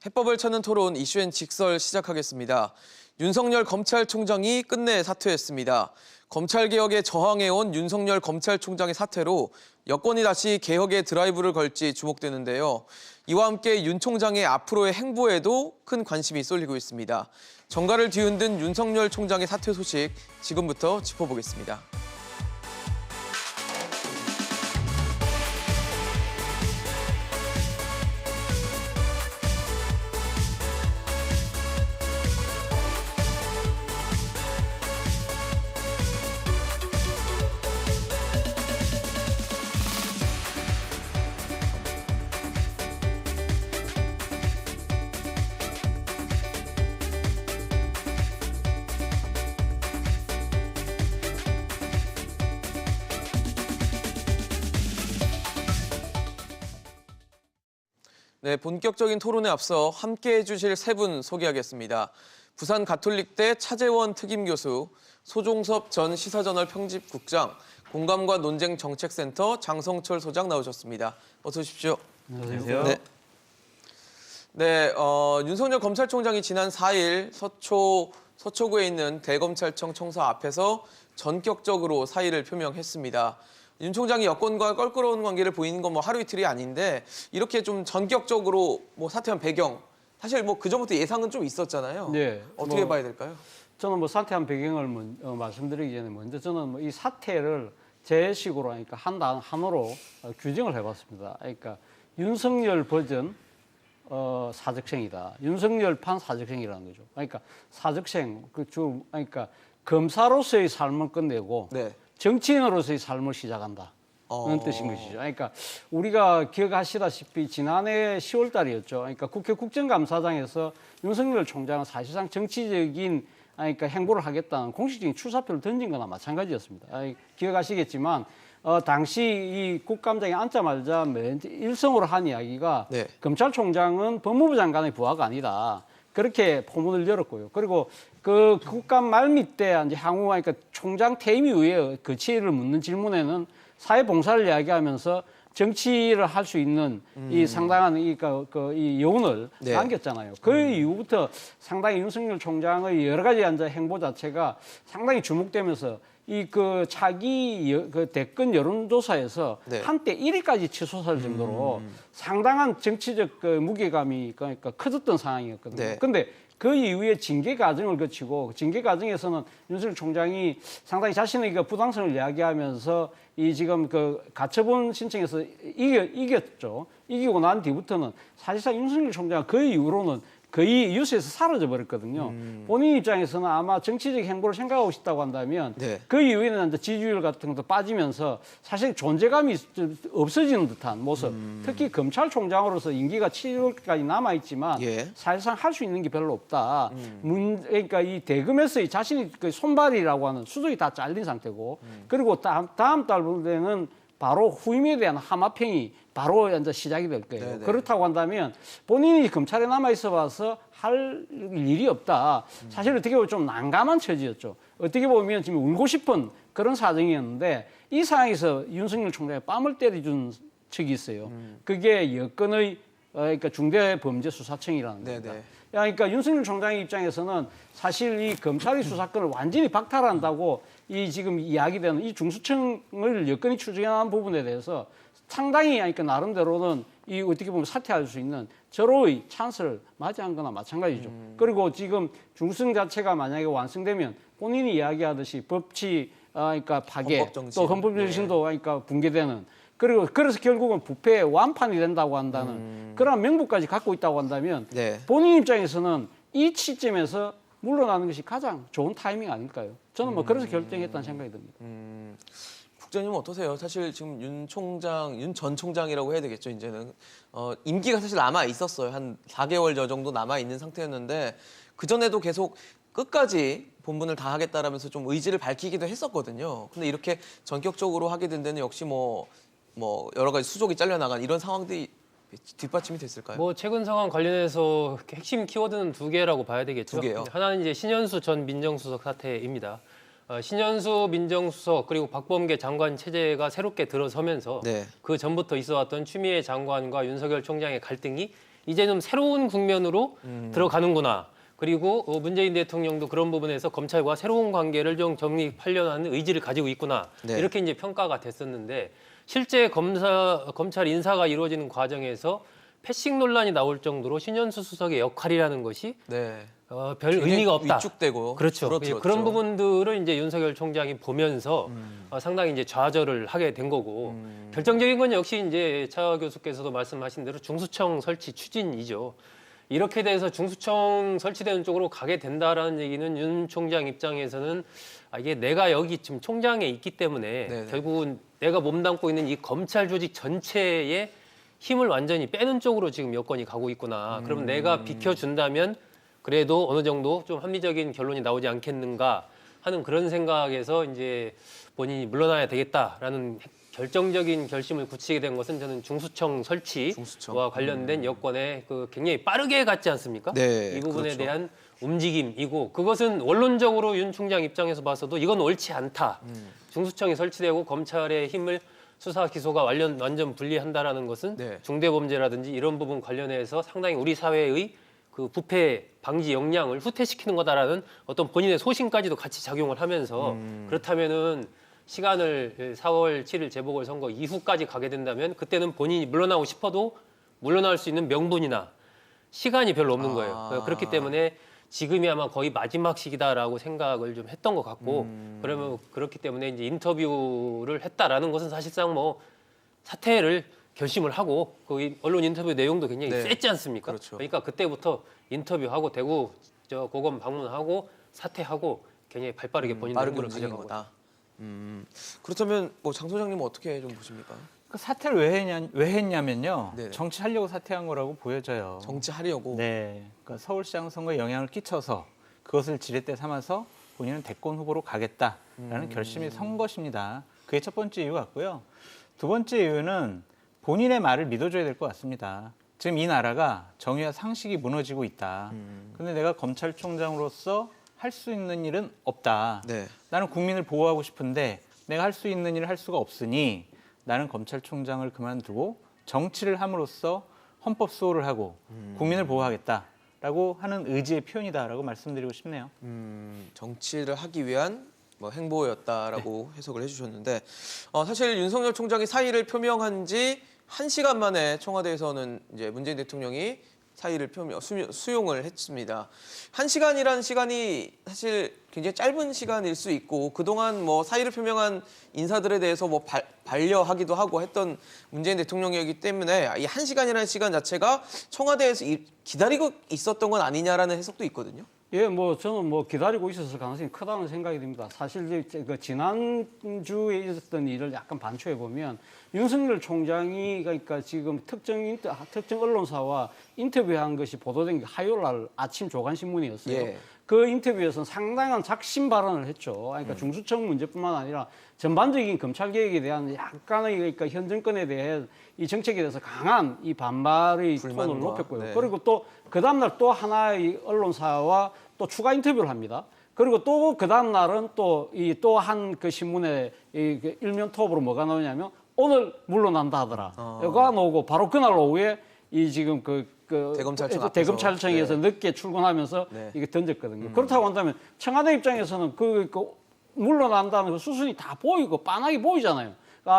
해법을 찾는 토론 이슈앤 직설 시작하겠습니다. 윤석열 검찰총장이 끝내 사퇴했습니다. 검찰개혁에 저항해온 윤석열 검찰총장의 사퇴로 여권이 다시 개혁의 드라이브를 걸지 주목되는데요. 이와 함께 윤 총장의 앞으로의 행보에도 큰 관심이 쏠리고 있습니다. 정가를 뒤흔든 윤석열 총장의 사퇴 소식 지금부터 짚어보겠습니다. 네, 본격적인 토론에 앞서 함께해 주실 세 분 소개하겠습니다. 부산 가톨릭대 차재원 특임교수, 소종섭 전 시사저널 편집국장, 공감과 논쟁 정책센터 장성철 소장 나오셨습니다. 어서 오십시오. 안녕하세요. 네, 윤석열 검찰총장이 지난 4일 서초구에 있는 대검찰청 청사 앞에서 전격적으로 사의를 표명했습니다. 윤 총장이 여권과 껄끄러운 관계를 보이는 건 뭐 하루 이틀이 아닌데 이렇게 좀 전격적으로 사퇴한 배경 사실 그 전부터 예상은 좀 있었잖아요. 네. 어떻게 봐야 될까요? 저는 사퇴한 배경을 말씀드리기 전에 먼저 저는 이 사퇴를 제 식으로 하니까 한어로 규정을 해봤습니다. 그러니까 윤석열 버전 사적생이다. 윤석열판 사적생이라는 거죠. 그러니까 사적생 그러니까 검사로서의 삶을 끝내고. 네. 정치인으로서의 삶을 시작한다. 그런 뜻인 것이죠. 그러니까 우리가 기억하시다시피 지난해 10월 달이었죠. 그러니까 국회 국정감사장에서 윤석열 총장은 사실상 정치적인 행보를 하겠다는 공식적인 출사표를 던진 거나 마찬가지였습니다. 기억하시겠지만 당시 이 국감장에 앉자마자 일성으로 한 이야기가 네. 검찰총장은 법무부 장관의 부하가 아니다. 그렇게 포문을 열었고요. 그리고 그 국감 말밑 때 이제 향후 총장 퇴임 이후에 그 지혜를 묻는 질문에는 사회봉사를 이야기하면서 정치를 할 수 있는 이 상당한 이 여운을 네. 남겼잖아요. 그 이후부터 상당히 윤석열 총장의 여러 가지 행보 자체가 상당히 주목되면서 차기 대권 여론조사에서 네. 한때 1위까지 치솟을 정도로 상당한 정치적 무게감이 커졌던 상황이었거든요. 네. 근데 그 이후에 징계 과정을 거치고 징계 과정에서는 윤석열 총장이 상당히 자신의 부당성을 이야기하면서 지금 가처분 신청에서 이겼죠. 이기고 난 뒤부터는 사실상 윤석열 총장은 그 이후로는 거의 뉴스에서 사라져 버렸거든요. 본인 입장에서는 아마 정치적 행보를 생각하고 싶다고 한다면 네. 그 이후에는 이제 지지율 같은 것도 빠지면서 사실 존재감이 없어지는 듯한 모습. 특히 검찰총장으로서 임기가 7월까지 남아 있지만 예. 사실상 할 수 있는 게 별로 없다. 그러니까 이 대검에서의 자신이 손발이라고 하는 수족이 다 잘린 상태고 그리고 다음 달부터는 바로 후임에 대한 하마평이 바로 이제 시작이 될 거예요. 네네. 그렇다고 한다면 본인이 검찰에 남아 있어 봐서 할 일이 없다. 사실 어떻게 보면 좀 난감한 처지였죠. 어떻게 보면 지금 울고 싶은 그런 사정이었는데 이 상황에서 윤석열 총장이 뺨을 때려준 척이 있어요. 그게 여권의 중대범죄수사청이라는 겁니다. 네네. 그러니까 윤석열 총장의 입장에서는 사실 이 검찰의 수사권을 완전히 박탈한다고 지금 이야기되는 이 중수청을 여건이 추진한 부분에 대해서 상당히 나름대로는 어떻게 보면 사퇴할 수 있는 절호의 찬스를 맞이한 거나 마찬가지죠. 그리고 지금 중수청 자체가 만약에 완성되면 본인이 이야기하듯이 법치 파괴 또 헌법정신도 붕괴되는 그리고 그래서 결국은 부패 완판이 된다고 한다는 그런 명분까지 갖고 있다고 한다면 네. 본인 입장에서는 이 시점에서 물러나는 것이 가장 좋은 타이밍 아닐까요? 저는 그래서 결정했다는 생각이 듭니다. 국장님은 어떠세요? 사실 지금 윤 전 총장이라고 해야 되겠죠, 이제는. 임기가 사실 남아 있었어요. 한 4개월 정도 남아 있는 상태였는데 그전에도 계속 끝까지 본분을 다 하겠다라면서 좀 의지를 밝히기도 했었거든요. 근데 이렇게 전격적으로 하게 된 데는 역시 여러 가지 수족이 잘려나간 이런 상황들이 뒷받침이 됐을까요? 최근 상황 관련해서 핵심 키워드는 두 개라고 봐야 되겠죠. 두 개요? 하나는 이제 신현수 전 민정수석 사태입니다. 신현수 민정수석 그리고 박범계 장관 체제가 새롭게 들어서면서 네. 그 전부터 있어왔던 추미애 장관과 윤석열 총장의 갈등이 이제는 새로운 국면으로 들어가는구나. 그리고 문재인 대통령도 그런 부분에서 검찰과 새로운 관계를 좀 정립하려는 하는 의지를 가지고 있구나. 네. 이렇게 이제 평가가 됐었는데 실제 검찰 인사가 이루어지는 과정에서 패싱 논란이 나올 정도로 신현수 수석의 역할이라는 것이 네. 별 굉장히 의미가 없다. 위축되고 그렇죠. 줄어들었죠. 그런 부분들을 이제 윤석열 총장이 보면서 상당히 이제 좌절을 하게 된 거고 결정적인 건 역시 이제 차 교수께서도 말씀하신 대로 중수청 설치 추진이죠. 이렇게 돼서 중수청 설치되는 쪽으로 가게 된다라는 얘기는 윤 총장 입장에서는 이게 내가 여기 지금 총장에 있기 때문에 네네. 결국은 내가 몸담고 있는 이 검찰 조직 전체의 힘을 완전히 빼는 쪽으로 지금 여건이 가고 있구나. 그럼 내가 비켜준다면 그래도 어느 정도 좀 합리적인 결론이 나오지 않겠는가 하는 그런 생각에서 이제 본인이 물러나야 되겠다라는 결정적인 결심을 굳히게 된 것은 저는 중수청 설치와 중수청. 관련된 여건에 그 굉장히 빠르게 갔지 않습니까? 네, 이 부분에 그렇죠. 대한 움직임이고 그것은 원론적으로 윤 총장 입장에서 봐서도 이건 옳지 않다. 중수청이 설치되고 검찰의 힘을 수사 기소가 완전 분리한다라는 것은 네. 중대범죄라든지 이런 부분 관련해서 상당히 우리 사회의 그 부패 방지 역량을 후퇴시키는 거다라는 어떤 본인의 소신까지도 같이 작용을 하면서 그렇다면은 시간을 4월 7일 재보궐선거 이후까지 가게 된다면 그때는 본인이 물러나고 싶어도 물러날 수 있는 명분이나 시간이 별로 없는 거예요. 그렇기 때문에 지금이 아마 거의 마지막 시기다라고 생각을 좀 했던 것 같고 그러면 그렇기 때문에 이제 인터뷰를 했다라는 것은 사실상 뭐 사퇴를 결심을 하고 그 언론 인터뷰 내용도 굉장히 네. 셌지 않습니까? 그렇죠. 그러니까 그때부터 인터뷰하고 대구 고검 방문하고 사퇴하고 굉장히 발빠르게 본인의 빠르게 행보를 움직인 가져가고 거다. 그렇다면 뭐 장 소장님은 어떻게 좀 보십니까? 그 사퇴를 왜 했냐면요. 네네. 정치하려고 사퇴한 거라고 보여져요. 정치하려고. 네. 그러니까 서울시장 선거에 영향을 끼쳐서 그것을 지렛대 삼아서 본인은 대권 후보로 가겠다라는 결심이 선 것입니다. 그게 첫 번째 이유 같고요. 두 번째 이유는 본인의 말을 믿어줘야 될 것 같습니다. 지금 이 나라가 정의와 상식이 무너지고 있다. 근데 내가 검찰총장으로서 할 수 있는 일은 없다. 네. 나는 국민을 보호하고 싶은데 내가 할 수 있는 일을 할 수가 없으니 나는 검찰총장을 그만두고 정치를 함으로써 헌법 수호를 하고 국민을 보호하겠다라고 하는 의지의 표현이다라고 말씀드리고 싶네요. 정치를 하기 위한 뭐 행보였다라고 해석을 해주셨는데 사실 윤석열 총장이 사의를 표명한 지 1시간 만에 청와대에서는 이제 문재인 대통령이 사의를 수용을 했습니다. 1시간이라는 시간이 사실 굉장히 짧은 시간일 수 있고 그동안 뭐 사의를 표명한 인사들에 대해서 뭐 반려하기도 하고 했던 문재인 대통령이었기 때문에 이 1시간이라는 시간 자체가 청와대에서 기다리고 있었던 건 아니냐라는 해석도 있거든요. 예, 뭐 저는 뭐 기다리고 있었을 가능성이 크다는 생각이 듭니다. 사실 그 지난주에 있었던 일을 약간 반추해 보면 윤석열 총장이 그러니까 지금 특정 언론사와 인터뷰한 것이 보도된 게 화요일 날 아침 조간신문이었어요. 예. 그 인터뷰에서는 상당한 작심 발언을 했죠. 그러니까 중수청 문제뿐만 아니라 전반적인 검찰 개혁에 대한 약간의 그러니까 현 정권에 대해 이 정책에 대해서 강한 이 반발의 불만과, 톤을 높였고요. 네. 그리고 또 그 다음날 또 하나의 언론사와 또 추가 인터뷰를 합니다. 그리고 또 그 다음날은 또 한 그 신문에 이 일면 톱으로 뭐가 나오냐면 오늘 물러난다 하더라. 이거가 나오고 바로 그날 오후에 이 지금 대검찰청 앞에서. 대검찰청에서 네. 늦게 출근하면서 네. 이게 던졌거든요. 그렇다고 한다면 청와대 입장에서는 물러난다는 그 수순이 다 보이고 빤하게 보이잖아요.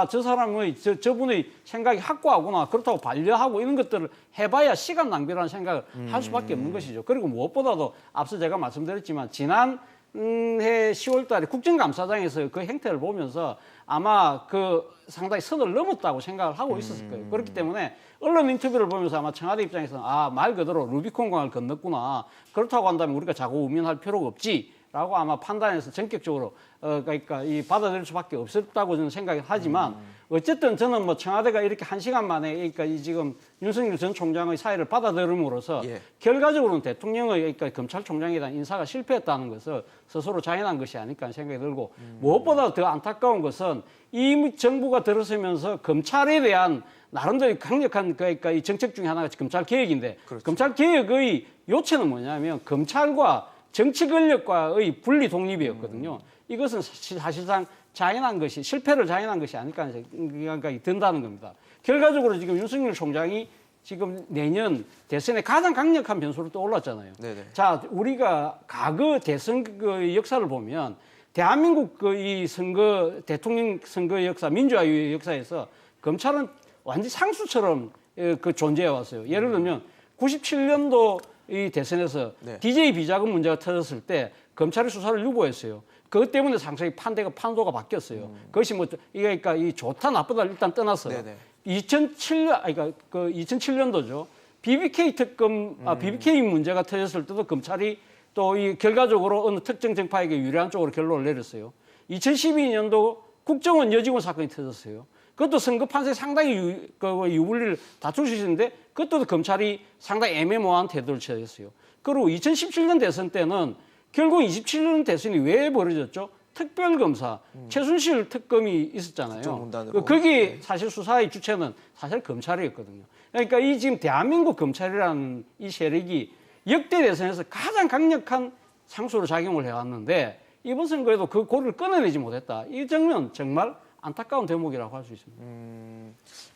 저 사람의 저분의 생각이 확고하구나. 그렇다고 반려하고 이런 것들을 해봐야 시간 낭비라는 생각을 할 수밖에 없는 것이죠. 그리고 무엇보다도 앞서 제가 말씀드렸지만 지난 해 10월달에 국정감사장에서 그 행태를 보면서 아마 그 상당히 선을 넘었다고 생각을 하고 있었을 거예요. 그렇기 때문에 언론 인터뷰를 보면서 아마 청와대 입장에서는 말 그대로 루비콘강을 건넜구나. 그렇다고 한다면 우리가 자꾸 우면할 필요가 없지. 라고 아마 판단해서 전격적으로 그러니까 받아들일 수밖에 없었다고 저는 생각을 하지만 어쨌든 저는 뭐 청와대가 이렇게 1시간 만에 그러니까 지금 윤석열 전 총장의 사의를 받아들임으로써 예. 결과적으로는 대통령의 그러니까 검찰총장에 대한 인사가 실패했다는 것을 스스로 자인한 것이 아닐까 하는 생각이 들고 무엇보다 더 안타까운 것은 이 정부가 들어서면서 검찰에 대한 나름대로 강력한 그러니까 이 정책 중에 하나가 검찰 개혁인데 그렇죠. 검찰 개혁의 요체는 뭐냐면 검찰과 정치 권력과의 분리 독립이었거든요. 이것은 사실상 자인한 것이 실패를 자인한 것이 아닐까 하는 생각이 든다는 겁니다. 결과적으로 지금 윤석열 총장이 지금 내년 대선에 가장 강력한 변수로 떠올랐잖아요. 네네. 자, 우리가 과거 대선 그 역사를 보면 대한민국 그 이 선거 대통령 선거 역사 민주화의 역사에서 검찰은 완전 상수처럼 그 존재해 왔어요. 예를 들면 97년도 이 대선에서 네. DJ 비자금 문제가 터졌을 때 검찰이 수사를 유보했어요. 그것 때문에 상당히 판도가 바뀌었어요. 그것이 뭐 이게 그러니까 이 좋다 나쁘다 일단 떠났어요. 네네. 2007년 그러니까 그 2007년도죠. BBK 특검 BBK 문제가 터졌을 때도 검찰이 또 이 결과적으로 어느 특정 정파에게 유리한 쪽으로 결론을 내렸어요. 2012년도 국정원 여직원 사건이 터졌어요. 그것도 선거 판세 상당히 유불리를 다툴 수 있었는데 그것도 검찰이 상당히 애매모호한 태도를 취했어요. 그리고 2017년 대선 때는 결국 27년 대선이 왜 벌어졌죠? 특별검사 최순실 특검이 있었잖아요. 국정농단으로. 거기 사실 수사의 주체는 사실 검찰이었거든요. 그러니까 이 지금 대한민국 검찰이라는 이 세력이 역대 대선에서 가장 강력한 상수로 작용을 해왔는데 이번 선거에도 그 고리를 끊어내지 못했다. 이 점은 정말 안타까운 대목이라고 할 수 있습니다.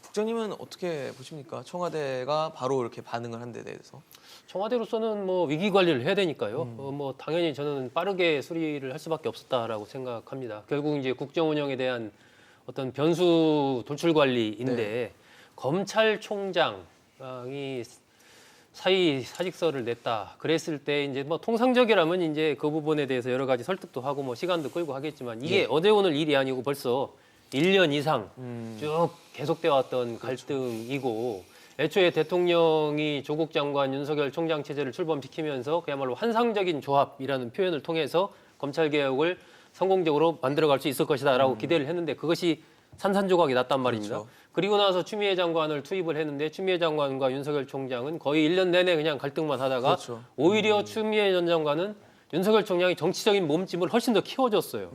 국장님은 어떻게 보십니까? 청와대가 바로 이렇게 반응을 한 데 대해서. 청와대로서는 뭐 위기 관리를 해야 되니까요. 뭐 당연히 저는 빠르게 수리를 할 수밖에 없었다라고 생각합니다. 결국 이제 국정 운영에 대한 어떤 변수 돌출 관리인데 검찰총장이 사직서를 냈다. 그랬을 때 이제 뭐 통상적이라면 이제 그 부분에 대해서 여러 가지 설득도 하고 뭐 시간도 끌고 하겠지만 이게 어제 오늘 일이 아니고 벌써 1년 이상 쭉 계속돼 왔던 갈등이고 애초에 대통령이 조국 장관, 윤석열 총장 체제를 출범시키면서 그야말로 환상적인 조합이라는 표현을 통해서 검찰 개혁을 성공적으로 만들어갈 수 있을 것이다라고 기대를 했는데 그것이 산산조각이 났단 말입니다. 그렇죠. 그리고 나서 추미애 장관을 투입을 했는데 추미애 장관과 윤석열 총장은 거의 1년 내내 그냥 갈등만 하다가 그렇죠. 오히려 추미애 전 장관은 윤석열 총장이 정치적인 몸집을 훨씬 더 키워줬어요.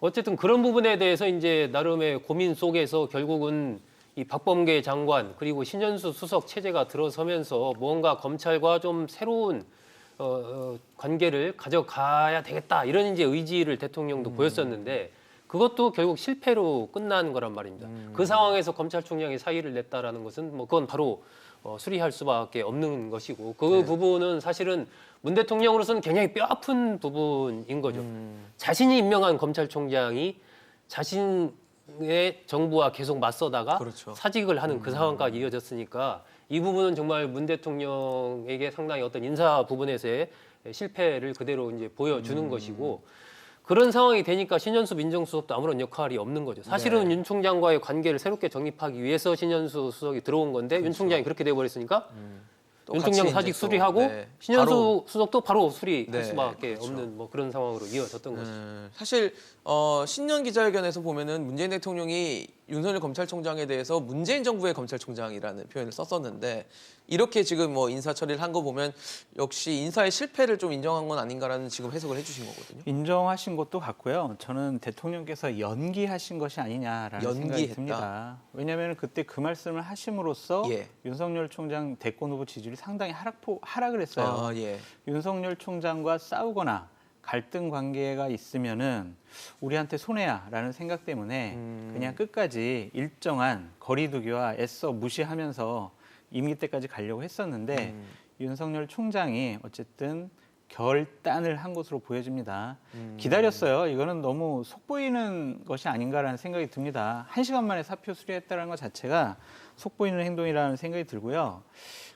어쨌든 그런 부분에 대해서 이제 나름의 고민 속에서 결국은 이 박범계 장관 그리고 신현수 수석 체제가 들어서면서 뭔가 검찰과 좀 새로운 관계를 가져가야 되겠다 이런 이제 의지를 대통령도 보였었는데 그것도 결국 실패로 끝난 거란 말입니다. 그 상황에서 검찰총장이 사의를 냈다라는 것은 뭐 그건 바로 수리할 수밖에 없는 것이고 그 부분은 사실은 문 대통령으로서는 굉장히 뼈아픈 부분인 거죠. 자신이 임명한 검찰총장이 자신의 정부와 계속 맞서다가 그렇죠. 사직을 하는 그 상황까지 이어졌으니까 이 부분은 정말 문 대통령에게 상당히 어떤 인사 부분에서의 실패를 그대로 이제 보여주는 것이고 그런 상황이 되니까 신현수 민정수석도 아무런 역할이 없는 거죠. 사실은 윤 총장과의 관계를 새롭게 정립하기 위해서 신현수 수석이 들어온 건데 윤 총장이 그렇게 돼버렸으니까 윤 총장 사직 수리하고 신현수 수석도 바로 수리할 수밖에 없는 뭐 그런 상황으로 이어졌던 거죠. 사실 신년 기자회견에서 보면은 문재인 대통령이 윤석열 검찰총장에 대해서 문재인 정부의 검찰총장이라는 표현을 썼었는데 이렇게 지금 뭐 인사 처리를 한 거 보면 역시 인사의 실패를 좀 인정한 건 아닌가라는 지금 해석을 해주신 거거든요. 인정하신 것도 같고요. 저는 대통령께서 연기하신 것이 아니냐라는 생각이 듭니다. 왜냐하면 그때 그 말씀을 하심으로써 윤석열 총장 대권 후보 지지율이 상당히 하락을 했어요. 아, 예. 윤석열 총장과 싸우거나 갈등 관계가 있으면은 우리한테 손해야라는 생각 때문에 그냥 끝까지 일정한 거리두기와 애써 무시하면서 임기 때까지 가려고 했었는데 윤석열 총장이 어쨌든 결단을 한 것으로 보여집니다. 기다렸어요. 이거는 너무 속보이는 것이 아닌가라는 생각이 듭니다. 1시간 만에 사표 수리했다는 것 자체가 속보이는 행동이라는 생각이 들고요.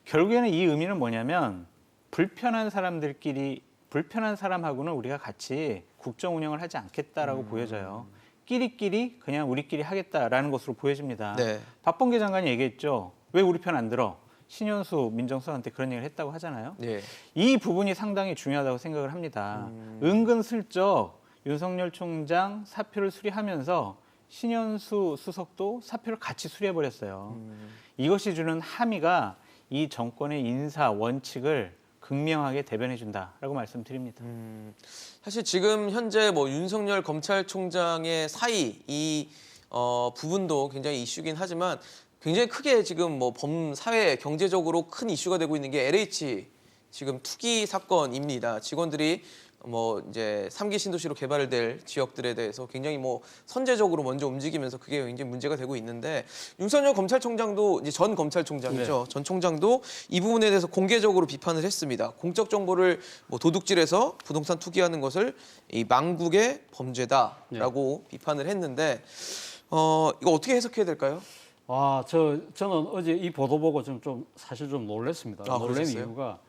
결국에는 이 의미는 뭐냐면 불편한 사람하고는 우리가 같이 국정 운영을 하지 않겠다라고 보여져요. 끼리끼리 그냥 우리끼리 하겠다라는 것으로 보여집니다. 네. 박범계 장관이 얘기했죠. 왜 우리 편 안 들어? 신현수 민정수석한테 그런 얘기를 했다고 하잖아요. 예. 이 부분이 상당히 중요하다고 생각을 합니다. 은근슬쩍 윤석열 총장 사표를 수리하면서 신현수 수석도 사표를 같이 수리해버렸어요. 이것이 주는 함의가 이 정권의 인사 원칙을 극명하게 대변해준다라고 말씀드립니다. 사실 지금 현재 뭐 윤석열 검찰총장의 사의 이 부분도 굉장히 이슈긴 하지만 굉장히 크게 지금 뭐 사회 경제적으로 큰 이슈가 되고 있는 게 LH 지금 투기 사건입니다. 직원들이 뭐 이제 3기 신도시로 개발될 지역들에 대해서 굉장히 뭐 선제적으로 먼저 움직이면서 그게 굉장히 문제가 되고 있는데 윤석열 검찰총장도 이제 전 검찰총장이죠. 전 총장도 이 부분에 대해서 공개적으로 비판을 했습니다. 공적 정보를 뭐 도둑질해서 부동산 투기하는 것을 이 망국의 범죄다라고 비판을 했는데 이거 어떻게 해석해야 될까요? 저는 어제 이 보도 보고 사실 좀 놀랐습니다. 놀란 그러셨어요? 이유가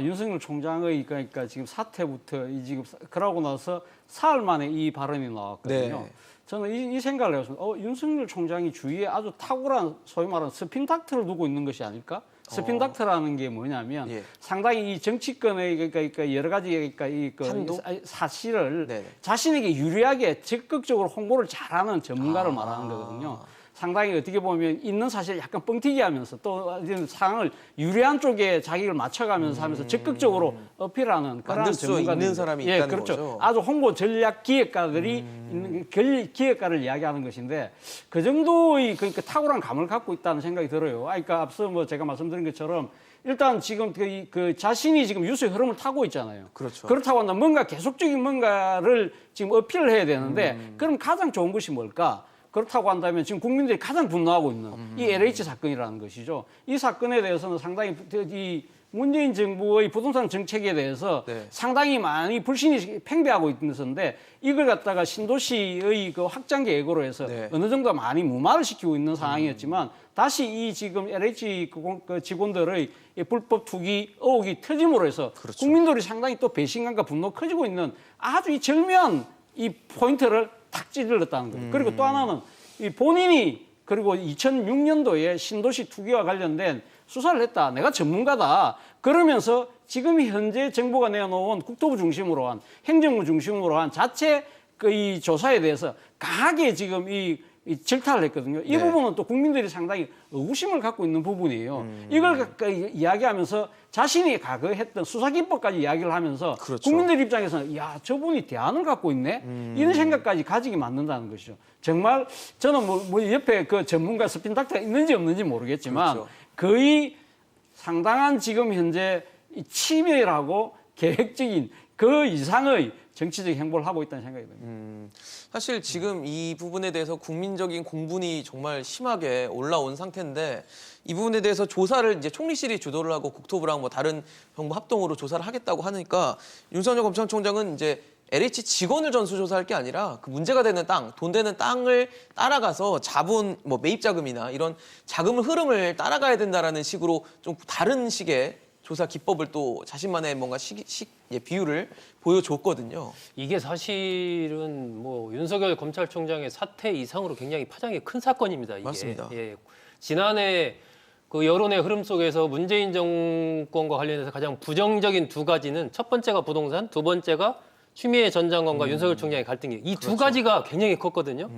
윤석열 총장의 그러니까 지금 사태부터 지금 그러고 나서 사흘 만에 이 발언이 나왔거든요. 네. 저는 이 생각을 해봤습니다. 윤석열 총장이 주위에 아주 탁월한 소위 말하는 스핀 닥터를 두고 있는 것이 아닐까? 스핀 닥터라는 게 뭐냐면 예. 상당히 이 정치권의 그러니까 여러 가지 그러니까 한도? 사실을 네네. 자신에게 유리하게 적극적으로 홍보를 잘하는 전문가를 말하는 거거든요. 상당히 어떻게 보면 있는 사실 약간 뻥튀기 하면서 또 상황을 유리한 쪽에 자기를 맞춰가면서 하면서 적극적으로 어필하는 그런 만들 수 전문가들. 있는 사람이 예, 있다는 그렇죠. 거죠. 아주 홍보 전략 기획가들이 있는 기획가를 이야기하는 것인데 그 정도의 그러니까 탁월한 감을 갖고 있다는 생각이 들어요. 그러니까 앞서 뭐 제가 말씀드린 것처럼 일단 지금 그 자신이 지금 뉴스의 흐름을 타고 있잖아요. 그렇죠. 그렇다고 한다면 뭔가 계속적인 뭔가를 지금 어필을 해야 되는데 그럼 가장 좋은 것이 뭘까? 그렇다고 한다면 지금 국민들이 가장 분노하고 있는 이 LH 사건이라는 것이죠. 이 사건에 대해서는 상당히 이 문재인 정부의 부동산 정책에 대해서 네. 상당히 많이 불신이 팽배하고 있는데 이걸 갖다가 신도시의 그 확장 계획으로 해서 네. 어느 정도 많이 무마를 시키고 있는 상황이었지만 다시 이 지금 LH 그 직원들의 이 불법 투기 의혹이 터짐으로 해서 그렇죠. 국민들이 상당히 또 배신감과 분노가 커지고 있는 아주 이 절묘한 이 포인트를 탁 찔렀다는 거예요. 그리고 또 하나는 이 본인이 그리고 2006년도에 신도시 투기와 관련된 수사를 했다. 내가 전문가다. 그러면서 지금 현재 정부가 내놓은 국토부 중심으로 한 행정부 중심으로 한 자체 그 이 조사에 대해서 강하게 지금 이 질타를 했거든요. 이 네. 부분은 또 국민들이 상당히 의구심을 갖고 있는 부분이에요. 이걸 이야기하면서 자신이 과거에 했던 수사기법까지 이야기를 하면서 그렇죠. 국민들 입장에서는 야 저분이 대안을 갖고 있네 이런 생각까지 가지게 만든다는 것이죠. 정말 저는 뭐 옆에 그 전문가 스핀 닥터가 있는지 없는지 모르겠지만 그렇죠. 거의 상당한 지금 현재 이 치밀하고 계획적인 그 이상의 정치적 행보를 하고 있다는 생각이 듭니다. 사실 지금 이 부분에 대해서 국민적인 공분이 정말 심하게 올라온 상태인데 이 부분에 대해서 조사를 이제 총리실이 주도를 하고 국토부랑 뭐 다른 정부 합동으로 조사를 하겠다고 하니까 윤석열 검찰총장은 이제 LH 직원을 전수조사할 게 아니라 그 문제가 되는 땅, 돈 되는 땅을 따라가서 자본, 뭐 매입 자금이나 이런 자금을 흐름을 따라가야 된다라는 식으로 좀 다른 식의 조사 기법을 또 자신만의 뭔가 비율을 보여줬거든요. 이게 사실은 뭐 윤석열 검찰총장의 사태 이상으로 굉장히 파장이 큰 사건입니다. 이게. 맞습니다. 예. 지난해 그 여론의 흐름 속에서 문재인 정권과 관련해서 가장 부정적인 두 가지는 첫 번째가 부동산, 두 번째가 추미애 전 장관과 윤석열 총장의 갈등이 이 두 가지가 굉장히 컸거든요.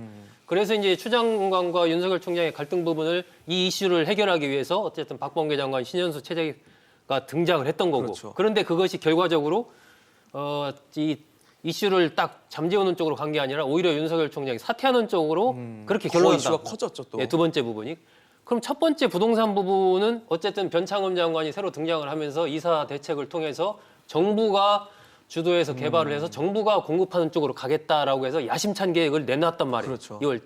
그래서 이제 추 장관과 윤석열 총장의 갈등 부분을 이 이슈를 해결하기 위해서 어쨌든 박범계 장관 신현수 체제가 등장을 했던 거고. 그렇죠. 그런데 그것이 결과적으로 이 이슈를 딱 잠재우는 쪽으로 간 게 아니라 오히려 윤석열 총장이 사퇴하는 쪽으로 그렇게 더 결론이 이슈가 커졌죠 또. 네, 두 번째 부분이. 그럼 첫 번째 부동산 부분은 어쨌든 변창흠 장관이 새로 등장을 하면서 이사 대책을 통해서 정부가 주도해서 개발을 해서 정부가 공급하는 쪽으로 가겠다라고 해서 야심찬 계획을 내놨단 말이에요. 그렇죠. 2월.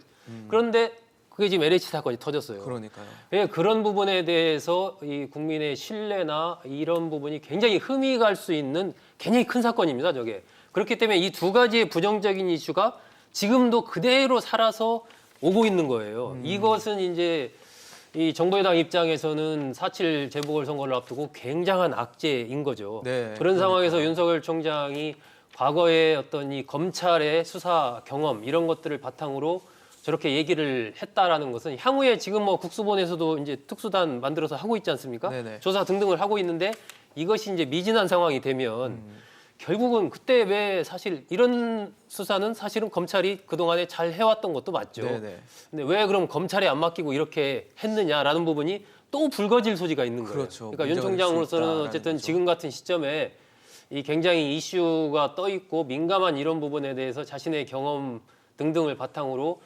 그런데 그게 지금 LH 사건이 터졌어요. 그러니까요. 예, 그런 부분에 대해서 이 국민의 신뢰나 이런 부분이 굉장히 흠이 갈 수 있는 굉장히 큰 사건입니다, 저게. 그렇기 때문에 이 두 가지의 부정적인 이슈가 지금도 그대로 살아서 오고 있는 거예요. 이것은 이제 이 정부여당 입장에서는 4.7 재보궐선거를 앞두고 굉장한 악재인 거죠. 네, 그런 상황에서 윤석열 총장이 과거의 어떤 이 검찰의 수사 경험 이런 것들을 바탕으로 저렇게 얘기를 했다라는 것은 향후에 지금 뭐 국수본에서도 이제 특수단 만들어서 하고 있지 않습니까? 네네. 조사 등등을 하고 있는데 이것이 이제 미진한 상황이 되면 결국은 그때 왜 사실 이런 수사는 사실은 검찰이 그동안에 잘 해왔던 것도 맞죠. 네네. 근데 왜 그럼 검찰에 안 맡기고 이렇게 했느냐라는 부분이 또 불거질 소지가 있는 거예요. 그렇죠. 그러니까 윤 문제가 될수 총장으로서는 있다라는 어쨌든 거죠. 지금 같은 시점에 이 굉장히 이슈가 떠 있고 민감한 이런 부분에 대해서 자신의 경험 등등을 바탕으로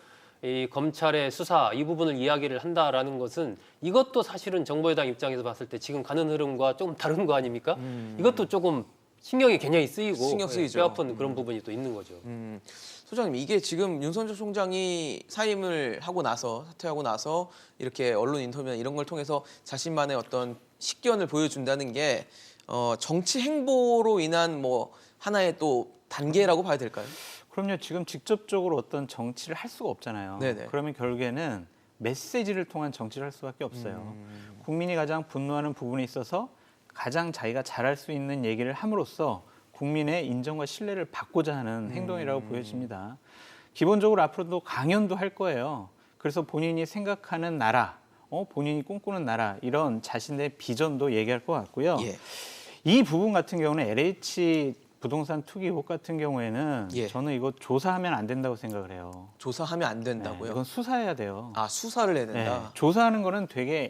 이 검찰의 수사 이 부분을 이야기를 한다라는 것은 이것도 사실은 정부 여당 입장에서 봤을 때 지금 가는 흐름과 좀 다른 거 아닙니까? 이것도 조금 신경이 굉장히 쓰이고 신경 쓰이죠. 뼈 아픈 그런 부분이 또 있는 거죠. 소장님, 이게 지금 윤석열 총장이 사임을 하고 나서 사퇴하고 나서 이렇게 언론 인터뷰나 이런 걸 통해서 자신만의 어떤 식견을 보여준다는 게 정치 행보로 인한 뭐 하나의 또 단계라고 봐야 될까요? 그럼요. 지금 직접적으로 어떤 정치를 할 수가 없잖아요. 네네. 그러면 결국에는 메시지를 통한 정치를 할 수밖에 없어요. 국민이 가장 분노하는 부분에 있어서 가장 자기가 잘할 수 있는 얘기를 함으로써 국민의 인정과 신뢰를 받고자 하는 행동이라고 보여집니다. 기본적으로 앞으로도 강연도 할 거예요. 그래서 본인이 생각하는 나라, 본인이 꿈꾸는 나라 이런 자신의 비전도 얘기할 것 같고요. 예. 이 부분 같은 경우는 LH 부동산 투기 의혹 같은 경우에는 예. 저는 이거 조사하면 안 된다고 생각을 해요. 조사하면 안 네, 된다고요? 이건 수사해야 돼요. 아, 수사를 해야 네, 된다. 조사하는 거는 되게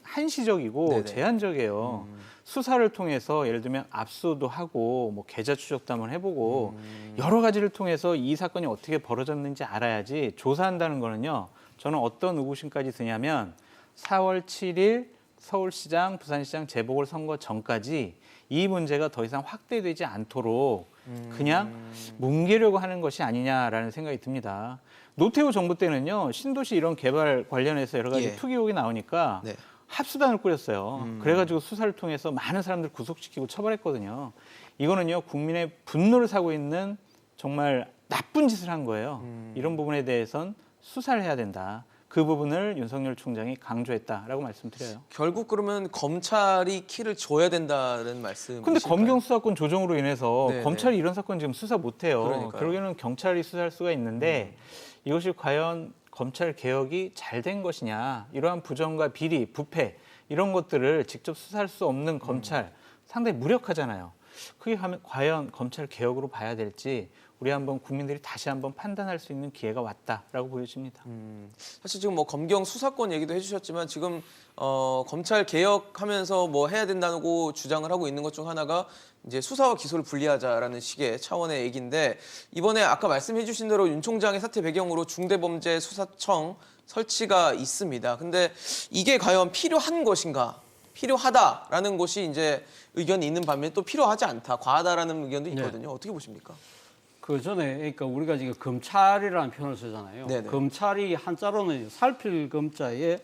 한시적이고 네네. 제한적이에요. 수사를 통해서 예를 들면 압수도 하고 뭐 계좌 추적도 한번 해보고 여러 가지를 통해서 이 사건이 어떻게 벌어졌는지 알아야지 조사한다는 거는요. 저는 어떤 의구심까지 드냐면 4월 7일 서울시장, 부산시장 재보궐선거 전까지 이 문제가 더 이상 확대되지 않도록 그냥 뭉개려고 하는 것이 아니냐라는 생각이 듭니다. 노태우 정부 때는요. 신도시 이런 개발 관련해서 여러 가지 예. 투기 의혹이 나오니까 네. 합수단을 꾸렸어요. 그래가지고 수사를 통해서 많은 사람들 구속시키고 처벌했거든요. 이거는요. 국민의 분노를 사고 있는 정말 나쁜 짓을 한 거예요. 이런 부분에 대해선 수사를 해야 된다. 그 부분을 윤석열 총장이 강조했다라고 말씀드려요. 결국 그러면 검찰이 키를 줘야 된다는 말씀이실까요? 근데 검경 수사권 조정으로 인해서 네네. 검찰이 이런 사건 지금 수사 못해요. 그러니까요. 결국에는 경찰이 수사할 수가 있는데 이것이 과연 검찰 개혁이 잘 된 것이냐, 이러한 부정과 비리, 부패 이런 것들을 직접 수사할 수 없는 검찰 상당히 무력하잖아요. 그게 과연 검찰 개혁으로 봐야 될지 우리 한번 국민들이 다시 한번 판단할 수 있는 기회가 왔다라고 보여집니다. 사실 지금 뭐 검경 수사권 얘기도 해주셨지만 지금 검찰 개혁하면서 뭐 해야 된다고 주장을 하고 있는 것 중 하나가 이제 수사와 기소를 분리하자라는 식의 차원의 얘기인데 이번에 아까 말씀해주신 대로 윤 총장의 사퇴 배경으로 중대범죄수사청 설치가 있습니다. 근데 이게 과연 필요한 것인가? 필요하다라는 것이 이제 의견이 있는 반면에 또 필요하지 않다, 과하다라는 의견도 있거든요. 어떻게 보십니까? 그 전에 그러니까 우리가 지금 검찰이라는 표현을 쓰잖아요. 네네. 검찰이 한자로는 살필 검자에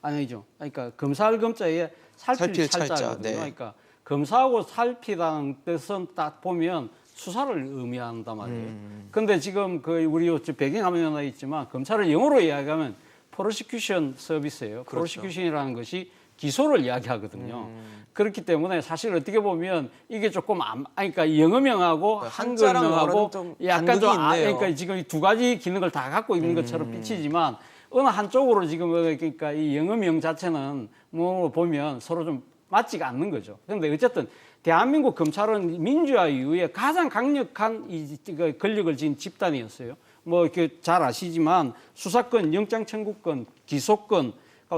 아니죠. 그러니까 검살 검자에 살필 살필 찰자, 찰자거든요. 네. 그러니까 검사하고 살피다는 뜻은 딱 보면 수사를 의미한단 말이에요. 근데 지금 그 우리 배경화면에 있지만 검찰을 영어로 이야기하면 prosecution service예요. 그렇죠. prosecution이라는 것이 기소를 이야기하거든요. 그렇기 때문에 사실 어떻게 보면 이게 조금 그러니까 영어명하고 한자랑 한글명하고 영어는 좀 약간 좀 간극이 있네요. 그러니까 지금 이 두 가지 기능을 다 갖고 있는 것처럼 비치지만 어느 한쪽으로 지금 그러니까 이 영어명 자체는 뭐 보면 서로 좀 맞지가 않는 거죠. 그런데 어쨌든 대한민국 검찰은 민주화 이후에 가장 강력한 이 권력을 지닌 집단이었어요. 뭐 이렇게 잘 아시지만 수사권, 영장 청구권, 기소권,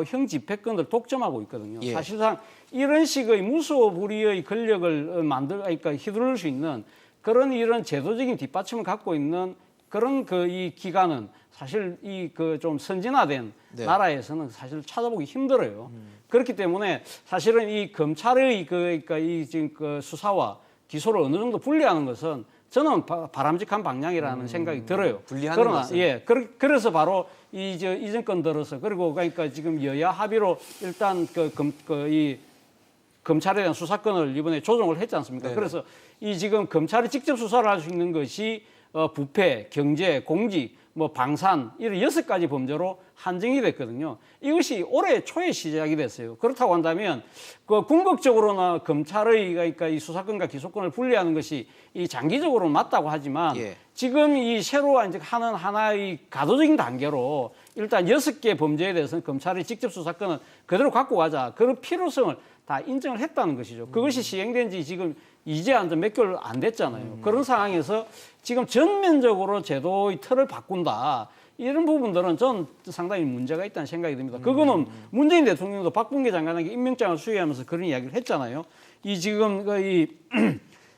형 집행권을 독점하고 있거든요. 예. 사실상 이런 식의 무소불위의 권력을 그러니까 휘두를 수 있는 그런 이런 제도적인 뒷받침을 갖고 있는 그런 이 기관은 사실 이 좀 선진화된 네. 나라에서는 사실 찾아보기 힘들어요. 그렇기 때문에 사실은 이 검찰의 그러니까 이 지금 수사와 기소를 어느 정도 분리하는 것은 저는 바람직한 방향이라는 생각이 들어요. 분리하는 그러나 것은? 예, 그래서 바로 이 정권 들어서 그리고 그러니까 지금 여야 합의로 일단 이 검찰에 대한 수사권을 이번에 조정을 했지 않습니까? 네네. 그래서 이 지금 검찰이 직접 수사를 할 수 있는 것이 부패, 경제, 공직, 뭐 방산 이런 6가지 범죄로 한정이 됐거든요. 이것이 올해 초에 시작이 됐어요. 그렇다고 한다면 그 궁극적으로는 검찰의 그러니까 이 수사권과 기소권을 분리하는 것이 이 장기적으로는 맞다고 하지만 예. 지금 이 새로 이제 하는 하나의 가도적인 단계로 일단 6개 범죄에 대해서는 검찰이 직접 수사권을 그대로 갖고 가자. 그런 필요성을 다 인정을 했다는 것이죠. 그것이 시행된 지 지금 이제 한 몇 개월 안 됐잖아요. 그런 상황에서 지금 전면적으로 제도의 틀을 바꾼다. 이런 부분들은 전 상당히 문제가 있다는 생각이 듭니다. 그거는 문재인 대통령도 박범계 장관에게 임명장을 수여하면서 그런 이야기를 했잖아요. 이 지금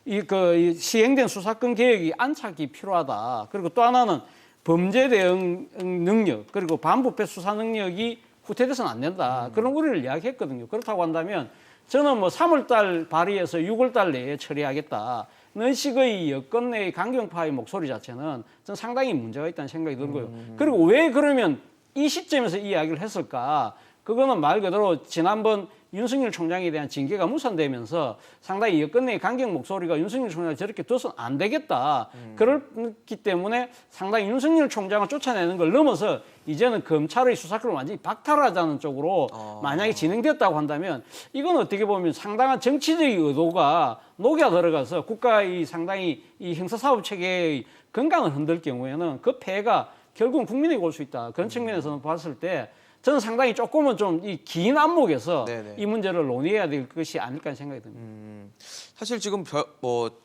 이 시행된 수사권 개혁이 안착이 필요하다. 그리고 또 하나는 범죄 대응 능력 그리고 반부패 수사 능력이 후퇴돼서는 안 된다. 그런 우려를 이야기했거든요. 그렇다고 한다면 저는 뭐 3월달 발의해서 6월달 내에 처리하겠다. 는 식의 여권 내의 강경파의 목소리 자체는 전 상당히 문제가 있다는 생각이 들고요. 그리고 왜 그러면 이 시점에서 이 이야기를 했을까? 그거는 말 그대로 지난번 윤석열 총장에 대한 징계가 무산되면서 상당히 여권 내의 강경 목소리가 윤석열 총장을 저렇게 둬서는 안 되겠다. 그렇기 때문에 상당히 윤석열 총장을 쫓아내는 걸 넘어서 이제는 검찰의 수사권을 완전히 박탈하자는 쪽으로 만약에 진행됐다고 한다면 이건 어떻게 보면 상당한 정치적인 의도가 녹여 들어가서 국가의 상당히 이 형사사법 체계의 건강을 흔들 경우에는 그 폐해가 결국은 국민에게 올 수 있다. 그런 측면에서 봤을 때 저는 상당히 조금은 좀 이 긴 안목에서 네네. 이 문제를 논의해야 될 것이 아닐까 하는 생각이 듭니다. 사실 지금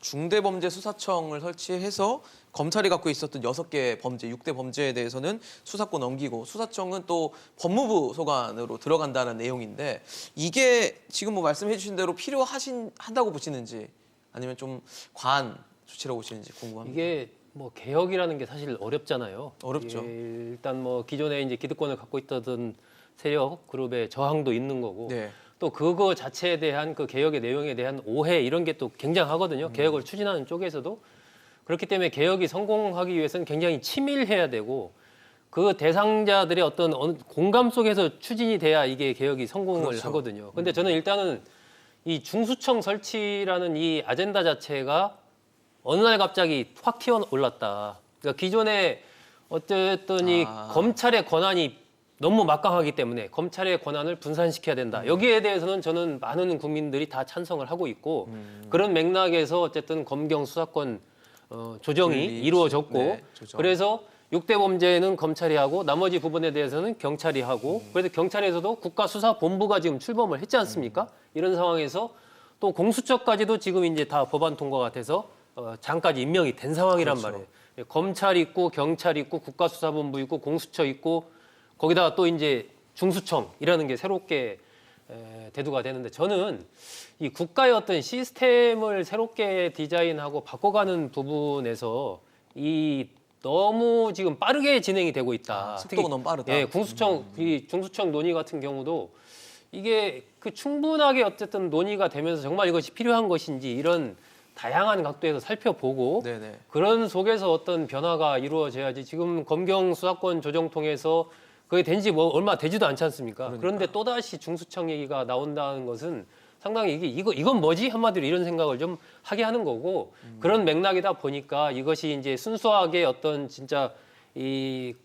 중대범죄수사청을 설치해서 검찰이 갖고 있었던 6개 범죄, 6대 범죄에 대해서는 수사권 넘기고 수사청은 또 법무부 소관으로 들어간다는 내용인데 이게 지금 뭐 말씀해 주신 대로 한다고 보시는지 아니면 좀 과한 조치라고 보시는지 궁금합니다. 이게 뭐 개혁이라는 게 사실 어렵잖아요. 어렵죠. 이게 일단 뭐 기존에 이제 기득권을 갖고 있던 세력 그룹의 저항도 있는 거고 네. 또 그거 자체에 대한 그 개혁의 내용에 대한 오해 이런 게 또 굉장하거든요. 개혁을 추진하는 쪽에서도 그렇기 때문에 개혁이 성공하기 위해서는 굉장히 치밀해야 되고 그 대상자들의 어떤 공감 속에서 추진이 돼야 이게 개혁이 성공을 그렇죠. 하거든요. 근데 저는 일단은 이 중수청 설치라는 이 아젠다 자체가 어느 날 갑자기 확 튀어올랐다. 그러니까 기존에 어쨌든 이 검찰의 권한이 너무 막강하기 때문에 검찰의 권한을 분산시켜야 된다. 여기에 대해서는 저는 많은 국민들이 다 찬성을 하고 있고 그런 맥락에서 어쨌든 검경 수사권 조정이 분리, 이루어졌고 네, 조정. 그래서 6대 범죄는 검찰이 하고 나머지 부분에 대해서는 경찰이 하고 그래서 경찰에서도 국가수사본부가 지금 출범을 했지 않습니까? 이런 상황에서 또 공수처까지도 지금 이제 다 법안 통과가 돼서 장까지 임명이 된 상황이란 그렇죠. 말이에요. 검찰 있고 경찰 있고 국가수사본부 있고 공수처 있고 거기다가 또 이제 중수청이라는 게 새롭게 대두가 되는데 저는 이 국가의 어떤 시스템을 새롭게 디자인하고 바꿔가는 부분에서 이 너무 지금 빠르게 진행이 되고 있다. 속도가 너무 빠르다. 예, 이 중수청 논의 같은 경우도 이게 그 충분하게 어쨌든 논의가 되면서 정말 이것이 필요한 것인지 이런 다양한 각도에서 살펴보고 네네. 그런 속에서 어떤 변화가 이루어져야지 지금 검경 수사권 조정 통해서 그게 된 지 뭐 얼마 되지도 않지 않습니까? 그런데 또다시 중수청 얘기가 나온다는 것은 상당히 이건 뭐지? 한마디로 이런 생각을 좀 하게 하는 거고 그런 맥락이다 보니까 이것이 이제 순수하게 어떤 진짜 이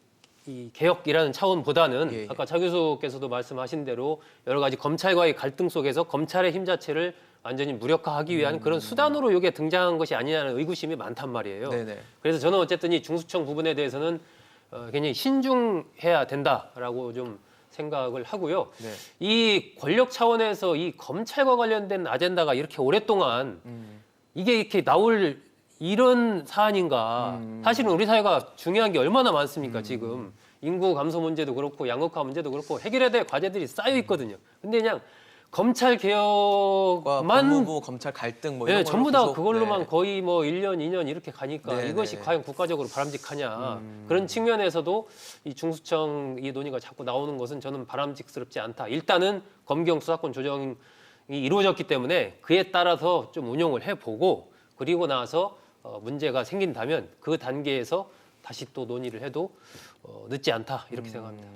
개혁이라는 차원보다는 예, 예. 아까 차 교수께서도 말씀하신 대로 여러 가지 검찰과의 갈등 속에서 검찰의 힘 자체를 완전히 무력화하기 위한 그런 수단으로 이게 등장한 것이 아니냐는 의구심이 많단 말이에요. 네네. 그래서 저는 어쨌든 이 중수청 부분에 대해서는 굉장히 신중해야 된다라고 좀 생각을 하고요. 네. 이 권력 차원에서 이 검찰과 관련된 아젠다가 이렇게 오랫동안 이게 이렇게 나올 이런 사안인가. 사실은 우리 사회가 중요한 게 얼마나 많습니까, 지금. 인구 감소 문제도 그렇고 양극화 문제도 그렇고 해결해야 될 과제들이 쌓여 있거든요. 근데 그냥 검찰 개혁만 법무부 검찰 갈등 뭐 이런 예, 걸로 전부 다 계속, 그걸로만 네. 거의 뭐 1년, 2년 이렇게 가니까 네, 이것이 네. 과연 국가적으로 바람직하냐. 그런 측면에서도 이 중수청 이 논의가 자꾸 나오는 것은 저는 바람직스럽지 않다. 일단은 검경 수사권 조정이 이루어졌기 때문에 그에 따라서 좀 운용을 해보고 그리고 나서 문제가 생긴다면 그 단계에서 다시 또 논의를 해도 늦지 않다. 이렇게 생각합니다.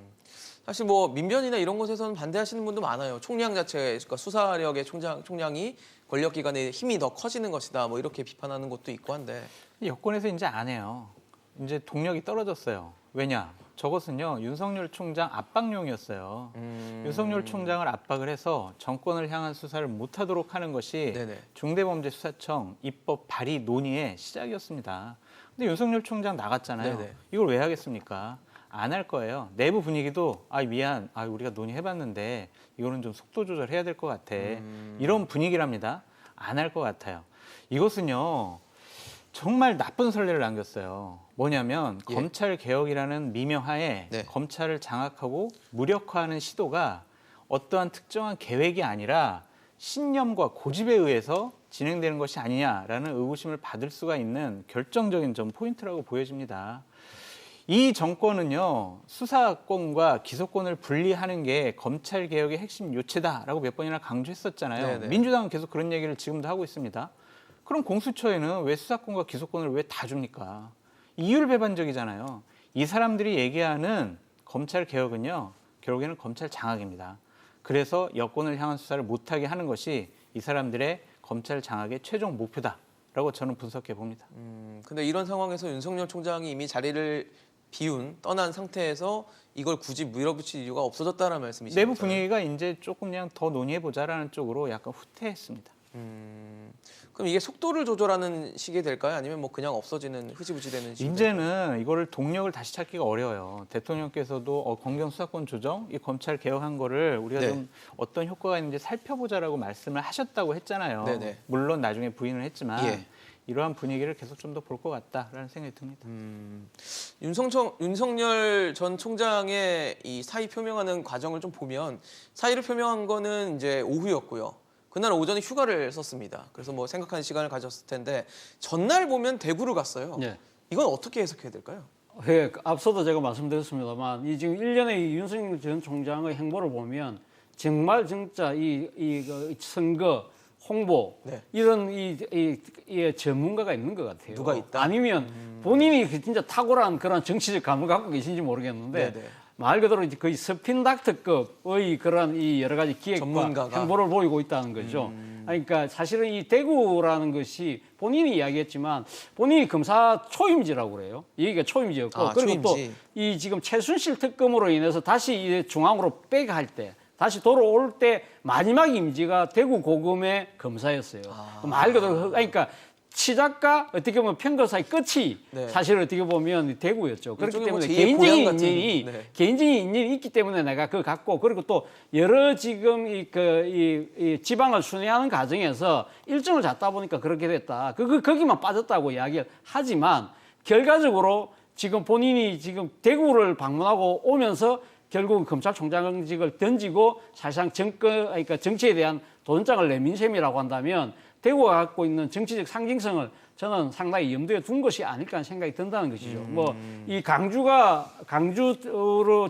사실 뭐 민변이나 이런 곳에서는 반대하시는 분도 많아요. 총량 자체, 그러니까 수사력의 총량이 권력기관의 힘이 더 커지는 것이다. 뭐 이렇게 비판하는 것도 있고 한데. 여권에서 이제 안 해요. 이제 동력이 떨어졌어요. 왜냐? 저것은요 윤석열 총장 압박용이었어요. 윤석열 총장을 압박을 해서 정권을 향한 수사를 못하도록 하는 것이 네네. 중대범죄수사청 입법 발의 논의의 시작이었습니다. 근데 윤석열 총장 나갔잖아요. 네네. 이걸 왜 하겠습니까? 안 할 거예요. 내부 분위기도 미안, 우리가 논의해봤는데 이거는 좀 속도 조절해야 될 것 같아. 이런 분위기랍니다. 안 할 것 같아요. 이것은요 정말 나쁜 선례를 남겼어요. 뭐냐면 예. 검찰 개혁이라는 미명하에 네. 검찰을 장악하고 무력화하는 시도가 어떠한 특정한 계획이 아니라 신념과 고집에 의해서 진행되는 것이 아니냐라는 의구심을 받을 수가 있는 결정적인 좀 포인트라고 보여집니다. 이 정권은요, 수사권과 기소권을 분리하는 게 검찰 개혁의 핵심 요체다라고 몇 번이나 강조했었잖아요. 네네. 민주당은 계속 그런 얘기를 지금도 하고 있습니다. 그럼 공수처에는 왜 수사권과 기소권을 왜 다 줍니까? 이율배반적이잖아요. 이 사람들이 얘기하는 검찰 개혁은요, 결국에는 검찰 장악입니다. 그래서 여권을 향한 수사를 못하게 하는 것이 이 사람들의 검찰 장악의 최종 목표다라고 저는 분석해 봅니다. 근데 이런 상황에서 윤석열 총장이 이미 자리를 떠난 상태에서 이걸 굳이 밀어붙일 이유가 없어졌다는 말씀이시죠? 내부 분위기가 이제 조금 그냥 더 논의해보자라는 쪽으로 약간 후퇴했습니다. 그럼 이게 속도를 조절하는 식이 될까요? 아니면 뭐 그냥 없어지는 흐지부지 되는 식이 될까요? 이제는 이거를 동력을 다시 찾기가 어려워요. 대통령께서도 검경 수사권 조정, 이 검찰 개혁한 거를 우리가 네. 좀 어떤 효과가 있는지 살펴보자라고 말씀을 하셨다고 했잖아요. 네네. 물론 나중에 부인을 했지만 예. 이러한 분위기를 계속 좀 더 볼 것 같다라는 생각이 듭니다. 윤석열 전 총장의 이 사의 표명하는 과정을 좀 보면 사의를 표명한 거는 이제 오후였고요. 그날 오전에 휴가를 썼습니다. 그래서 뭐 생각하는 시간을 가졌을 텐데 전날 보면 대구를 갔어요. 네. 이건 어떻게 해석해야 될까요? 예, 앞서도 제가 말씀드렸습니다만 이 지금 1년의 윤석열 전 총장의 행보를 보면 정말 진짜 그 선거 홍보 네. 이런 이 전문가가 있는 것 같아요. 누가 있다? 아니면 본인이 진짜 탁월한 그런 정치적 감을 갖고 계신지 모르겠는데 네네. 말 그대로 이제 거의 스핀 닥터급의 그런 이 여러 가지 기획과 전문가가. 행보를 보이고 있다는 거죠. 그러니까 사실은 이 대구라는 것이 본인이 이야기했지만 본인이 검사 초임지라고 그래요. 얘기가 초임지였고 아, 그리고 초임지. 또 이 지금 최순실 특검으로 인해서 다시 이 중앙으로 백할 때 다시 돌아올 때 마지막 임지가 대구 고검의 검사였어요. 말 그대로 그러니까 시작과 어떻게 보면 평거사의 끝이 네. 사실 어떻게 보면 대구였죠. 그렇기 일종의 뭐 때문에 제2의 고향 개인적인 같은, 인연이 네. 개인적인 인연이 있기 때문에 내가 그걸 갖고 그리고 또 여러 지금 이 지방을 순회하는 과정에서 일정을 잡다 보니까 그렇게 됐다. 거기만 빠졌다고 이야기를 하지만 결과적으로 지금 본인이 지금 대구를 방문하고 오면서 결국은 검찰총장직을 던지고 사실상 그러니까 정치에 대한 도전장을 내민 셈이라고 한다면 대구가 갖고 있는 정치적 상징성을 저는 상당히 염두에 둔 것이 아닐까 하는 생각이 든다는 것이죠. 뭐 이 강주로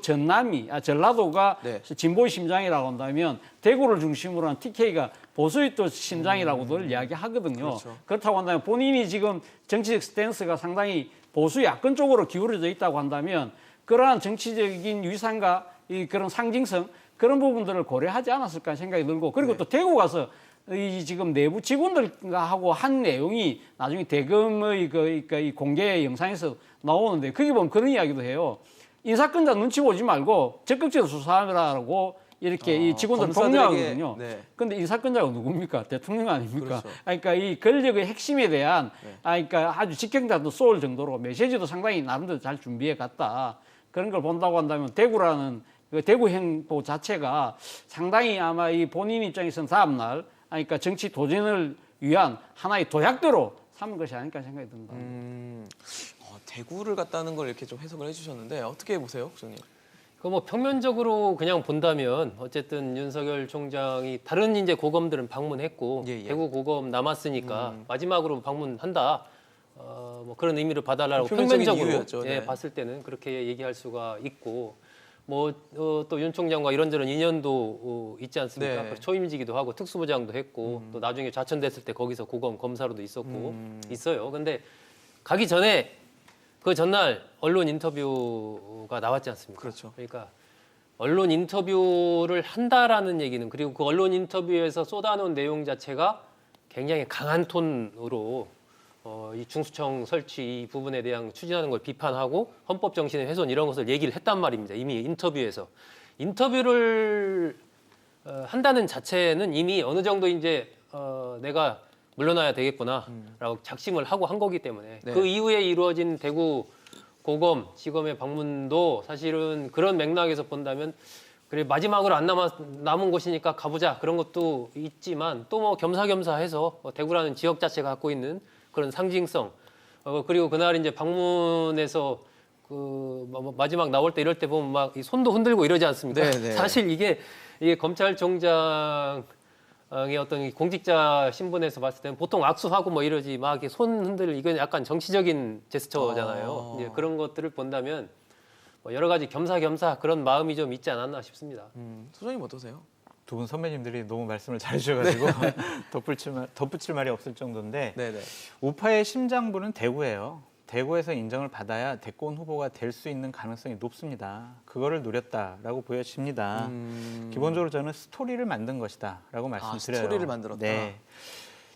전라도가 네. 진보의 심장이라고 한다면 대구를 중심으로 한 TK가 보수의 또 심장이라고들 이야기하거든요. 그렇죠. 그렇다고 한다면 본인이 지금 정치적 스탠스가 상당히 보수 야권 쪽으로 기울어져 있다고 한다면 그러한 정치적인 위상과 이 그런 상징성 그런 부분들을 고려하지 않았을까 하는 생각이 들고 그리고 네. 또 대구 가서 이 지금 내부 직원들과 하고 한 내용이 나중에 대검의 그러니까 이 공개 영상에서 나오는데 거기 보면 그런 이야기도 해요. 인사권자 눈치 보지 말고 적극적으로 수사하라고 이렇게 이 직원들 검사들에게- 독려하거든요. 네. 근데 인사권자가 누굽니까? 대통령 아닙니까? 그렇죠. 그러니까 이 권력의 핵심에 대한 네. 그러니까 아주 직경자도 쏠 정도로 메시지도 상당히 나름대로 잘 준비해 갔다. 그런 걸 본다고 한다면 대구라는 그 대구 행보 자체가 상당히 아마 이 본인 입장에서는 다음날 그러니까 정치 도전을 위한 하나의 도약대로 삼은 것이 아닐까 생각이 듭니다. 대구를 갔다는 걸 이렇게 좀 해석을 해주셨는데 어떻게 보세요, 국장님? 그 뭐 평면적으로 그냥 본다면 어쨌든 윤석열 총장이 다른 이제 고검들은 방문했고 예, 예. 대구 고검 남았으니까 마지막으로 방문한다. 뭐 그런 의미를 받아라고 표면적인 평면적으로 이유였죠. 예, 네. 봤을 때는 그렇게 얘기할 수가 있고 뭐 또 윤 총장과 이런저런 인연도 있지 않습니까? 네. 초임지기도 하고 특수부장도 했고 또 나중에 좌천됐을 때 거기서 고검 검사로도 있었고 있어요. 근데 가기 전에 그 전날 언론 인터뷰가 나왔지 않습니까? 그렇죠. 그러니까 언론 인터뷰를 한다라는 얘기는 그리고 그 언론 인터뷰에서 쏟아놓은 내용 자체가 굉장히 강한 톤으로 이 중수청 설치 이 부분에 대한 추진하는 걸 비판하고 헌법 정신의 훼손 이런 것을 얘기를 했단 말입니다. 이미 인터뷰에서 인터뷰를 한다는 자체는 이미 어느 정도 이제 내가 물러나야 되겠구나라고 작심을 하고 한 거기 때문에 네. 그 이후에 이루어진 대구 고검 지검의 방문도 사실은 그런 맥락에서 본다면 그래 마지막으로 안 남은 곳이니까 가보자 그런 것도 있지만 또 뭐 겸사겸사해서 대구라는 지역 자체가 갖고 있는 그런 상징성 그리고 그날 이제 방문해서 마지막 나올 때 이럴 때 보면 막 이 손도 흔들고 이러지 않습니까? 네, 네. 사실 이게 검찰총장 어떤 이 공직자 신분에서 봤을 때는 보통 악수하고 뭐 이러지 막 이렇게 손 흔들 이건 약간 정치적인 제스처잖아요. 이제 그런 것들을 본다면 뭐 여러 가지 겸사겸사 그런 마음이 좀 있지 않았나 싶습니다. 소장님 어떠세요? 두 분 선배님들이 너무 말씀을 잘해주셔가지고 덧붙일 말이 없을 정도인데 네네. 우파의 심장부는 대구예요. 대구에서 인정을 받아야 대권 후보가 될 수 있는 가능성이 높습니다. 그거를 노렸다라고 보여집니다. 기본적으로 저는 스토리를 만든 것이다라고 말씀드려요. 스토리를 만들었다. 네.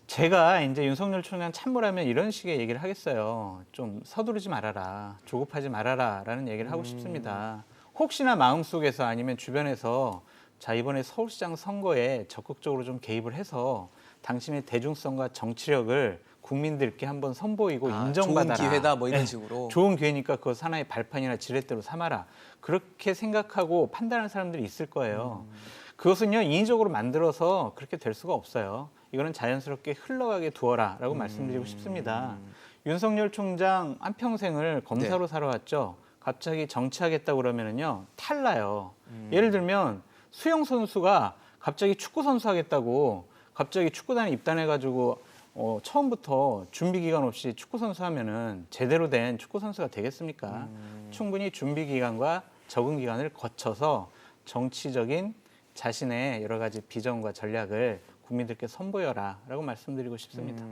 제가 이제 윤석열 총장 참모라면 이런 식의 얘기를 하겠어요. 좀 서두르지 말아라, 조급하지 말아라라는 얘기를 하고 싶습니다. 혹시나 마음속에서 아니면 주변에서 자 이번에 서울시장 선거에 적극적으로 좀 개입을 해서 당신의 대중성과 정치력을 국민들께 한번 선보이고 인정받아라. 좋은 기회다 뭐 이런 네, 식으로. 좋은 기회니까 그거 하나의 발판이나 지렛대로 삼아라. 그렇게 생각하고 판단하는 사람들이 있을 거예요. 그것은요 인위적으로 만들어서 그렇게 될 수가 없어요. 이거는 자연스럽게 흘러가게 두어라라고 말씀드리고 싶습니다. 윤석열 총장 한평생을 검사로 살아왔죠. 갑자기 정치하겠다고 그러면은요 탈나요. 예를 들면 수영 선수가 갑자기 축구 선수 하겠다고 갑자기 축구단에 입단해가지고 처음부터 준비 기간 없이 축구 선수 하면은 제대로 된 축구 선수가 되겠습니까? 충분히 준비 기간과 적응 기간을 거쳐서 정치적인 자신의 여러 가지 비전과 전략을 국민들께 선보여라라고 말씀드리고 싶습니다.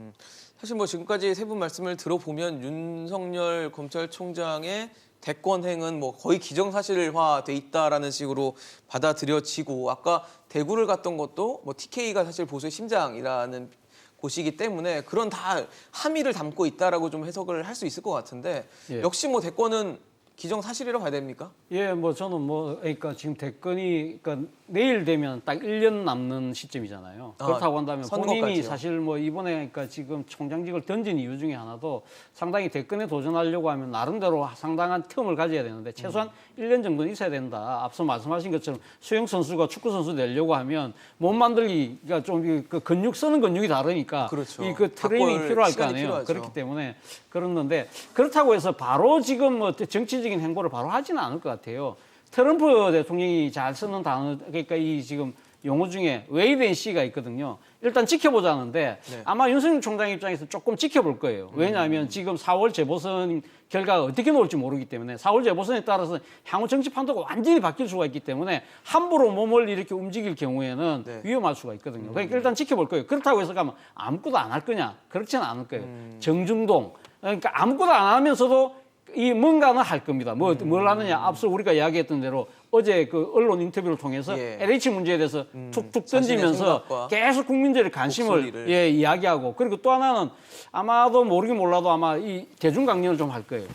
사실 뭐 지금까지 세 분 말씀을 들어보면 윤석열 검찰총장의 대권행은 뭐 거의 기정사실화돼 있다라는 식으로 받아들여지고 아까 대구를 갔던 것도 뭐 TK가 사실 보수의 심장이라는 곳이기 때문에 그런 다 함의를 담고 있다라고 좀 해석을 할 수 있을 것 같은데 예. 역시 뭐 대권은 기정사실이라고 봐야 됩니까? 예, 뭐 저는 뭐 그러니까 지금 대권이 그러니까 내일 되면 딱 1년 남는 시점이잖아요. 그렇다고 한다면 본인이 선거까지요. 사실 뭐 이번에 그러니까 지금 총장직을 던진 이유 중에 하나도 상당히 대권에 도전하려고 하면 나름대로 상당한 틈을 가져야 되는데 최소한 1년 정도는 있어야 된다. 앞서 말씀하신 것처럼 수영 선수가 축구 선수 되려고 하면 몸 만들기가 좀 그 근육 쓰는 근육이 다르니까 그렇죠. 이 그 트레이닝이 바꿀 필요할 거 시간이 아니에요. 필요하죠. 그렇기 때문에 그렇는데 그렇다고 해서 바로 지금 뭐 정치적인 행보를 바로 하지는 않을 것 같아요. 트럼프 대통령이 잘 쓰는 단어 그러니까 이 지금 용어 중에 wait and see가 있거든요. 일단 지켜보자는데 네. 아마 윤석열 총장 입장에서 조금 지켜볼 거예요. 왜냐하면 지금 4월 재보선 결과가 어떻게 나올지 모르기 때문에 4월 재보선에 따라서 향후 정치 판도가 완전히 바뀔 수가 있기 때문에 함부로 몸을 이렇게 움직일 경우에는 네. 위험할 수가 있거든요. 그러니까 일단 지켜볼 거예요. 그렇다고 해서 가면 아무것도 안 할 거냐? 그렇지는 않을 거예요. 정중동. 그러니까 아무것도 안 하면서도 이 뭔가는 할 겁니다. 뭘 하느냐? 앞서 우리가 이야기했던 대로 어제 그 언론 인터뷰를 통해서 예. LH 문제에 대해서 툭툭 자신의 던지면서 생각과 계속 국민들의 관심을 목소리를. 예, 이야기하고 그리고 또 하나는 아마도 모르긴 몰라도 아마 이 대중 강연을 좀 할 거예요.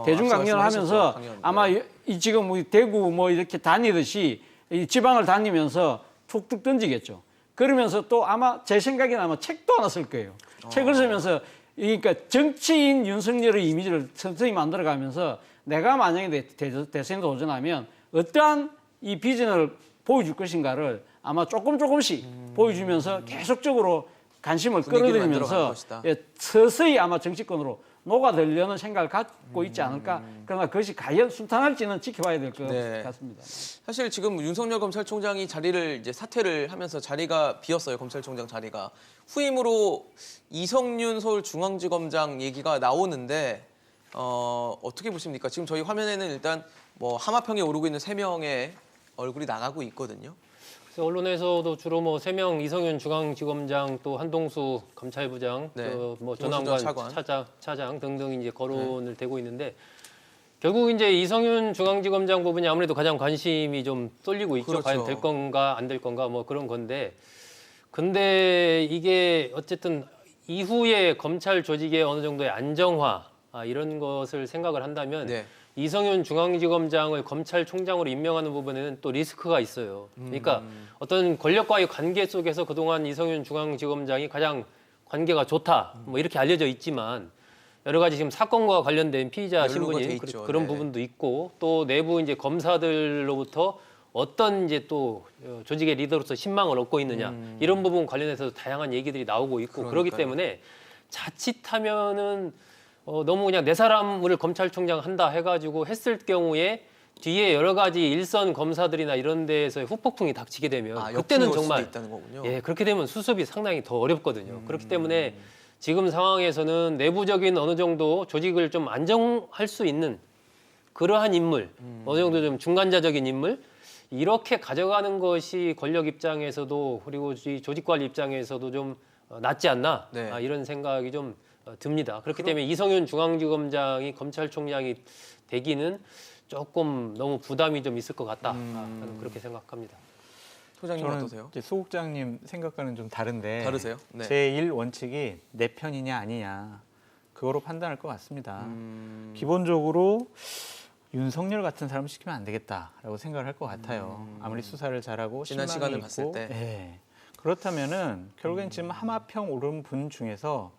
대중 앞서 강연을 말씀하셨죠, 하면서 강연. 아마 네. 이 지금 우리 대구 뭐 이렇게 다니듯이 이 지방을 다니면서 툭툭 던지겠죠. 그러면서 또 아마 제 생각에는 아마 책도 하나 쓸 거예요. 책을 쓰면서 그러니까 정치인 윤석열의 이미지를 서서히 만들어가면서 내가 만약에 대선에 도전하면 어떠한 이 비전을 보여줄 것인가를 아마 조금씩 보여주면서 계속적으로 관심을 분위기를 만들어가는 끌어들이면서 것이다. 예, 서서히 아마 정치권으로 녹아들려는 생각을 갖고 있지 않을까. 그러나 그것이 과연 순탄할지는 지켜봐야 될 것 네. 같습니다. 사실 지금 윤석열 검찰총장이 자리를 이제 사퇴를 하면서 자리가 비었어요. 검찰총장 자리가. 후임으로 이성윤 서울중앙지검장 얘기가 나오는데 어떻게 보십니까? 지금 저희 화면에는 일단 뭐 하마평에 오르고 있는 3명의 얼굴이 나가고 있거든요. 그래서 언론에서도 주로 뭐 3명 이성윤 중앙지검장 또 한동수 감찰부장 네. 또 뭐 조성전 전환관 차장 등등 이제 거론을 되고 있는데 결국 이제 이성윤 중앙지검장 부분이 아무래도 가장 관심이 좀 쏠리고 있죠. 그렇죠. 과연 될 건가 안 될 건가 뭐 그런 건데 근데 이게 어쨌든 이후에 검찰 조직의 어느 정도의 안정화 이런 것을 생각을 한다면 네. 이성윤 중앙지검장을 검찰총장으로 임명하는 부분에는 또 리스크가 있어요. 그러니까 어떤 권력과의 관계 속에서 그동안 이성윤 중앙지검장이 가장 관계가 좋다 뭐 이렇게 알려져 있지만 여러 가지 지금 사건과 관련된 피의자 연루가 신분인 돼 있죠. 그런 네. 부분도 있고 또 내부 이제 검사들로부터 어떤 이제 또 조직의 리더로서 신망을 얻고 있느냐 이런 부분 관련해서 다양한 얘기들이 나오고 있고 그렇기 그러니까요. 때문에 자칫하면은 너무 그냥 내 사람을 검찰총장 한다 해가지고 했을 경우에 뒤에 여러 가지 일선 검사들이나 이런 데에서 후폭풍이 닥치게 되면 그때는 역풍이 올 수도 정말 있다는 거군요. 예, 그렇게 되면 수습이 상당히 더 어렵거든요. 그렇기 때문에 지금 상황에서는 내부적인 어느 정도 조직을 좀 안정할 수 있는 그러한 인물, 어느 정도 좀 중간자적인 인물, 이렇게 가져가는 것이 권력 입장에서도 그리고 이 조직관리 입장에서도 좀 낫지 않나 네. 이런 생각이 좀 듭니다. 그렇기 때문에 이성윤 중앙지검장이 검찰총장이 되기는 조금 너무 부담이 좀 있을 것 같다. 저는 그렇게 생각합니다. 소장님 저는 어떠세요? 이제 소국장님 생각과는 좀 다른데 다르세요? 네. 제1 원칙이 내 편이냐 아니냐 그거로 판단할 것 같습니다. 기본적으로 윤석열 같은 사람 시키면 안 되겠다라고 생각을 할 것 같아요. 아무리 수사를 잘하고 지난 신망이 시간을 있고, 봤을 때. 예. 그렇다면은 결국엔 지금 하마평 오른 분 중에서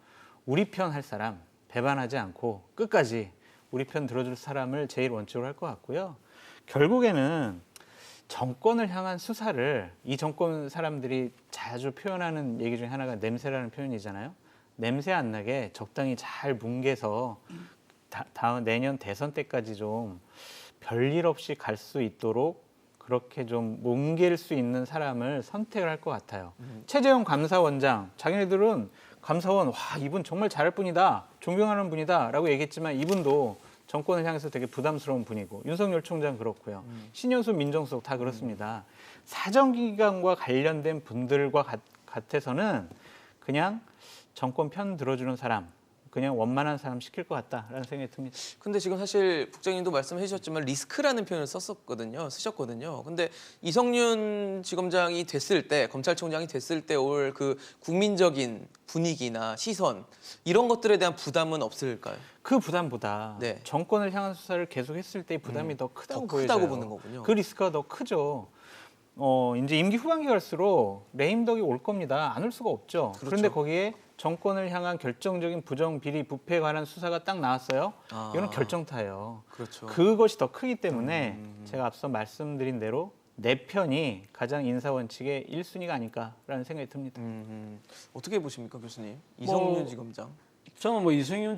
우리 편 할 사람 배반하지 않고 끝까지 우리 편 들어줄 사람을 제일 원칙으로 할 것 같고요. 결국에는 정권을 향한 수사를 이 정권 사람들이 자주 표현하는 얘기 중에 하나가 냄새라는 표현이잖아요. 냄새 안 나게 적당히 잘 뭉개서 다음 내년 대선 때까지 좀 별일 없이 갈 수 있도록 그렇게 좀 뭉갤 수 있는 사람을 선택을 할 것 같아요. 최재형 감사원장, 자기네들은 감사원, 와 이분 정말 잘할 분이다, 존경하는 분이다 라고 얘기했지만 이분도 정권을 향해서 되게 부담스러운 분이고 윤석열 총장 그렇고요. 신현수 민정수석 다 그렇습니다. 사정기관과 관련된 분들과 같아서는 그냥 정권 편 들어주는 사람, 그냥 원만한 사람 시킬 것 같다라는 생각이 듭니다. 근데 지금 사실 국장님도 말씀해 주셨지만 리스크라는 표현을 쓰셨거든요. 근데 이성윤 지검장이 됐을 때, 검찰총장이 됐을 때 올 그 국민적인 분위기나 시선 이런 것들에 대한 부담은 없을까요? 그 부담보다 네. 정권을 향한 수사를 계속했을 때의 부담이 더 크다고 더 보여져요. 크다고 보는 거군요. 그 리스크가 더 크죠. 이제 임기 후반기 갈수록 레임덕이 올 겁니다. 안 올 수가 없죠. 그렇죠. 그런데 거기에 정권을 향한 결정적인 부정, 비리, 부패에 관한 수사가 딱 나왔어요. 아. 이거는 결정타예요. 그렇죠. 그것이 더 크기 때문에 제가 앞서 말씀드린 대로 내 편이 가장 인사 원칙의 1순위가 아닐까라는 생각이 듭니다. 어떻게 보십니까, 교수님? 이성윤 지검장. 저는 뭐 이성윤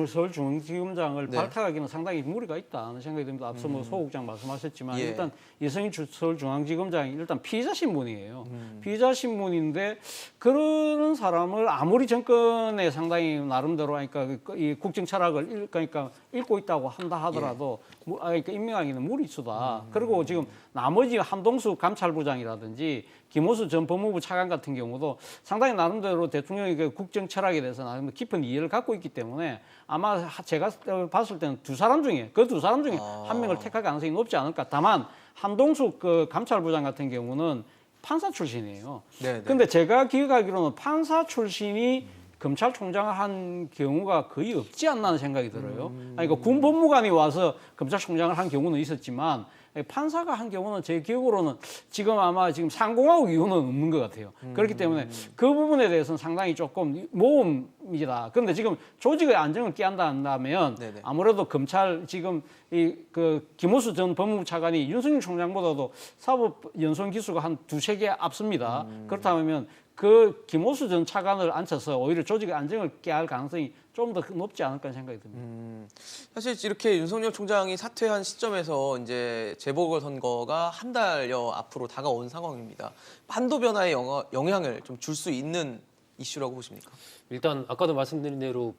서울중앙지검장을 네. 발탁하기는 상당히 무리가 있다는 생각이 듭니다. 앞서 뭐 소국장 말씀하셨지만 예. 일단 이성윤 서울중앙지검장이 일단 피의자 신분이에요. 피의자 신분인데 그런 사람을 아무리 정권에 상당히 나름대로 그러니까 이 국정 철학을 그러니까 읽고 있다고 한다 하더라도 그러니까 임명하기는 무리수다. 그리고 지금 나머지 한동숙 감찰부장이라든지 김호수 전 법무부 차관 같은 경우도 상당히 나름대로 대통령의 그 국정 철학에 대해서 나름 깊은 이해를 갖고 있기 때문에 아마 제가 봤을 때는 두 사람 중에 한 명을 택할 가능성이 높지 않을까. 다만 한동숙 그 감찰부장 같은 경우는 판사 출신이에요. 네. 근데 제가 기억하기로는 판사 출신이 검찰총장을 한 경우가 거의 없지 않나 하는 생각이 들어요. 그러니까 군 법무관이 와서 검찰총장을 한 경우는 있었지만 판사가 한 경우는 제 기억으로는 지금 아마 지금 상공하고 이유는 없는 것 같아요. 그렇기 때문에 그 부분에 대해서는 상당히 조금 모험이다. 그런데 지금 조직의 안정을 깨한다 한다면 네네. 아무래도 검찰 지금 이 그 김호수 전 법무부 차관이 윤석열 총장보다도 사법 연수원 기수가 한 두세 개 앞섭니다. 그렇다면 그 김호수 전 차관을 앉혀서 오히려 조직의 안정을 깨할 가능성이 좀 더 높지 않을까 생각이 듭니다. 사실 이렇게 윤석열 총장이 사퇴한 시점에서 이제 재보궐선거가 한 달여 앞으로 다가온 상황입니다. 판도 변화에 영향을 좀 줄 수 있는 이슈라고 보십니까? 일단 아까도 말씀드린 대로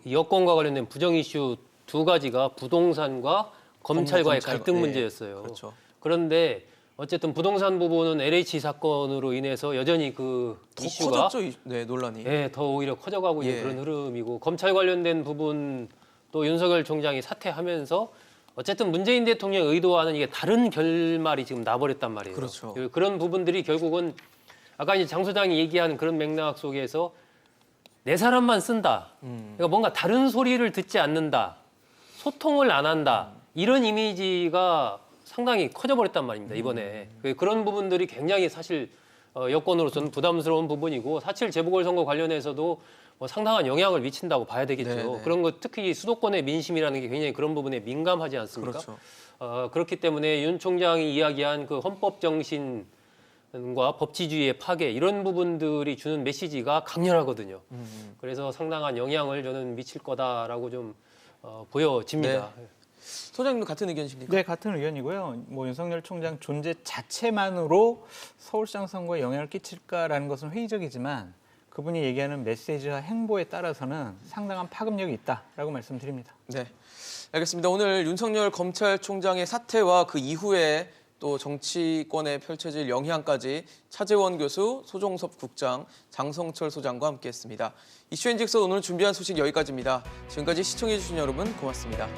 여권과 관련된 부정 이슈 두 가지가 부동산과 검찰과의 갈등 예, 문제였어요. 그렇죠. 그런데 어쨌든 부동산 부분은 LH 사건으로 인해서 여전히 그 더 이슈가 커졌죠, 네, 논란이. 더 오히려 커져가고 있는 예. 그런 흐름이고 검찰 관련된 부분 또 윤석열 총장이 사퇴하면서 어쨌든 문재인 대통령이 의도하는 이게 다른 결말이 지금 나버렸단 말이에요. 그렇죠. 그런 부분들이 결국은 아까 이제 장 소장이 얘기하는 그런 맥락 속에서 내 사람만 쓴다. 그러니까 뭔가 다른 소리를 듣지 않는다. 소통을 안 한다. 이런 이미지가 상당히 커져버렸단 말입니다. 이번에. 그런 부분들이 굉장히 사실 여권으로서는 부담스러운 부분이고 사실 재보궐선거 관련해서도 뭐 상당한 영향을 미친다고 봐야 되겠죠. 네네. 그런 거 특히 수도권의 민심이라는 게 굉장히 그런 부분에 민감하지 않습니까? 그렇죠. 그렇기 때문에 윤 총장이 이야기한 그 헌법 정신과 법치주의의 파괴 이런 부분들이 주는 메시지가 강렬하거든요. 그래서 상당한 영향을 저는 미칠 거다라고 좀 보여집니다. 네. 소장님도 같은 의견이십니까? 네, 같은 의견이고요. 뭐 윤석열 총장 존재 자체만으로 서울시장 선거에 영향을 끼칠까라는 것은 회의적이지만 그분이 얘기하는 메시지와 행보에 따라서는 상당한 파급력이 있다라고 말씀드립니다. 네, 알겠습니다. 오늘 윤석열 검찰총장의 사퇴와 그 이후에 또 정치권에 펼쳐질 영향까지 차재원 교수, 소종섭 국장, 장성철 소장과 함께했습니다. 이슈앤직서 오늘 준비한 소식 여기까지입니다. 지금까지 시청해주신 여러분 고맙습니다.